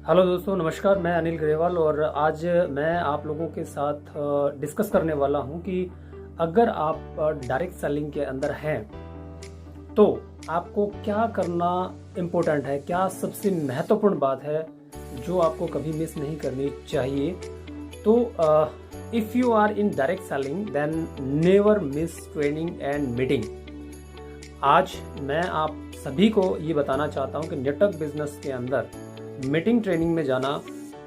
Hello दोस्तों, नमस्कार। मैं अनिल ग्रेवाल और आज मैं आप लोगों के साथ डिस्कस करने वाला हूं कि अगर आप डायरेक्ट सेलिंग के अंदर हैं तो आपको क्या करना इम्पोर्टेंट है, क्या सबसे महत्वपूर्ण बात है जो आपको कभी मिस नहीं करनी चाहिए। तो if you are in direct selling then never miss training and meeting. आज मैं आप सभी को ये बताना चाहता हूँ कि नेटवर्क बिजनेस के अंदर मीटिंग ट्रेनिंग में जाना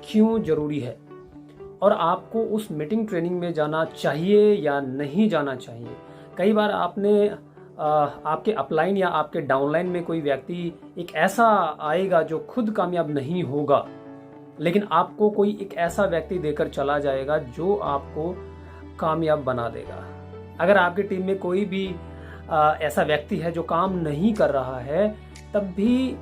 क्यों जरूरी है और आपको उस मीटिंग ट्रेनिंग में जाना चाहिए या नहीं जाना चाहिए। कई बार आपने आपके अपलाइन या आपके डाउनलाइन में कोई व्यक्ति एक ऐसा आएगा जो खुद कामयाब नहीं होगा, लेकिन आपको कोई एक ऐसा व्यक्ति देकर चला जाएगा जो आपको कामयाब बना देगा। अगर आपकी टीम में कोई भी ऐसा व्यक्ति है जो काम नहीं कर रहा है, तब भी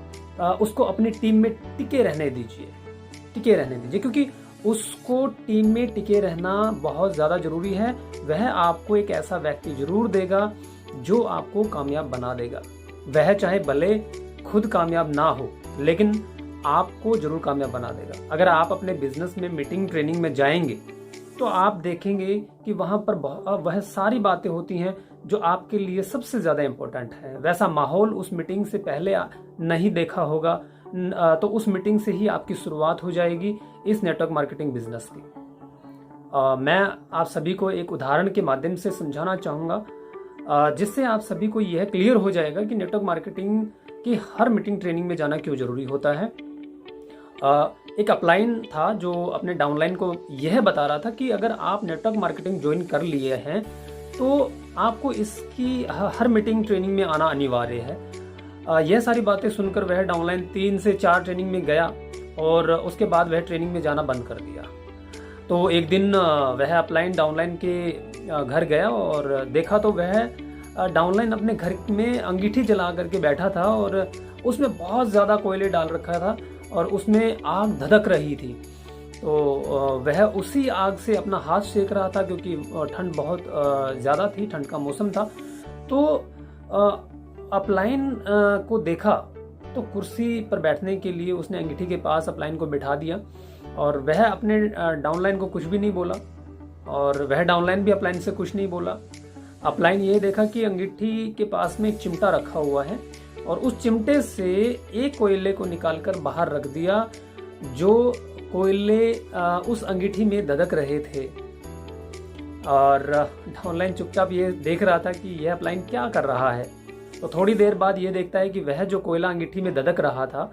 उसको अपनी टीम में टिके रहने दीजिए, क्योंकि उसको टीम में टिके रहना बहुत ज़्यादा ज़रूरी है। वह आपको एक ऐसा व्यक्ति जरूर देगा जो आपको कामयाब बना देगा। वह चाहे भले खुद कामयाब ना हो, लेकिन आपको जरूर कामयाब बना देगा। अगर आप अपने बिजनेस में मीटिंग ट्रेनिंग में जाएंगे तो आप देखेंगे कि वहाँ पर वह सारी बातें होती हैं जो आपके लिए सबसे ज़्यादा इम्पोर्टेंट है। वैसा माहौल उस मीटिंग से पहले नहीं देखा होगा, तो उस मीटिंग से ही आपकी शुरुआत हो जाएगी इस नेटवर्क मार्केटिंग बिजनेस की। मैं आप सभी को एक उदाहरण के माध्यम से समझाना चाहूँगा, जिससे आप सभी को यह क्लियर हो जाएगा कि नेटवर्क मार्केटिंग की हर मीटिंग ट्रेनिंग में जाना क्यों ज़रूरी होता है। एक अपलाइन था जो अपने डाउनलाइन को यह बता रहा था कि अगर आप नेटवर्क मार्केटिंग ज्वाइन कर लिए हैं तो आपको इसकी हर मीटिंग ट्रेनिंग में आना अनिवार्य है। यह सारी बातें सुनकर वह डाउनलाइन 3 से 4 ट्रेनिंग में गया और उसके बाद वह ट्रेनिंग में जाना बंद कर दिया। तो एक दिन वह अपलाइन डाउनलाइन के घर गया और देखा तो वह डाउनलाइन अपने घर में अंगीठी जला करके बैठा था और उसमें बहुत ज़्यादा कोयले डाल रखा था और उसमें आग धधक रही थी। तो वह उसी आग से अपना हाथ सेक रहा था, क्योंकि ठंड बहुत ज़्यादा थी, ठंड का मौसम था। तो अपलाइन को देखा तो कुर्सी पर बैठने के लिए उसने अंगीठी के पास अपलाइन को बिठा दिया और वह अपने डाउनलाइन को कुछ भी नहीं बोला और वह डाउनलाइन भी अपलाइन से कुछ नहीं बोला। अपलाइन ये देखा कि अंगीठी के पास में एक चिमटा रखा हुआ है और उस चिमटे से एक कोयले को निकालकर बाहर रख दिया, जो कोयले उस अंगीठी में धधक रहे थे। और डाउनलाइन चुपचाप ये देख रहा था कि यह अपलाइन क्या कर रहा है। तो थोड़ी देर बाद ये देखता है कि वह जो कोयला अंगीठी में धधक रहा था,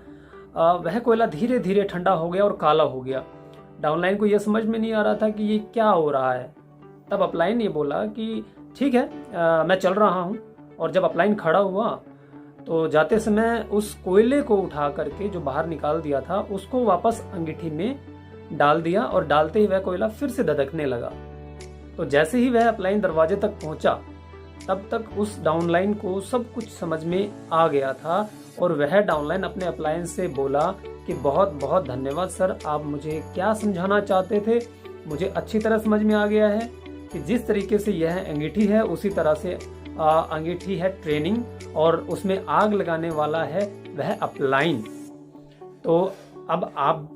वह कोयला धीरे धीरे ठंडा हो गया और काला हो गया। डाउनलाइन को यह समझ में नहीं आ रहा था कि ये क्या हो रहा है। तब अपलाइन ये बोला कि ठीक है, मैं चल रहा हूँ। और जब अपलाइन खड़ा हुआ तो जाते समय उस कोयले को उठा करके जो बाहर निकाल दिया था उसको वापस अंगीठी में डाल दिया और डालते ही वह कोयला फिर से धधकने लगा। तो जैसे ही वह अपलाइन दरवाजे तक पहुंचा, तब तक उस डाउनलाइन को सब कुछ समझ में आ गया था और वह डाउनलाइन अपने अपलाइन से बोला कि बहुत बहुत धन्यवाद सर, आप मुझे क्या समझाना चाहते थे मुझे अच्छी तरह समझ में आ गया है कि जिस तरीके से यह अंगीठी है उसी तरह से अंगीठी है ट्रेनिंग और उसमें आग लगाने वाला है वह अपलाइन। तो अब आप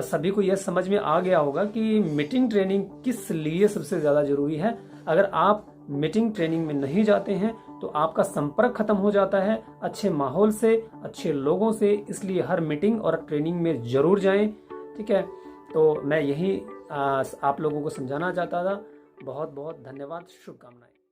सभी को यह समझ में आ गया होगा कि मीटिंग ट्रेनिंग किस लिए सबसे ज़्यादा ज़रूरी है। अगर आप मीटिंग ट्रेनिंग में नहीं जाते हैं तो आपका संपर्क खत्म हो जाता है अच्छे माहौल से, अच्छे लोगों से। इसलिए हर मीटिंग और ट्रेनिंग में ज़रूर जाएं, ठीक है। तो मैं यही आप लोगों को समझाना चाहता था। बहुत बहुत धन्यवाद, शुभकामनाएं।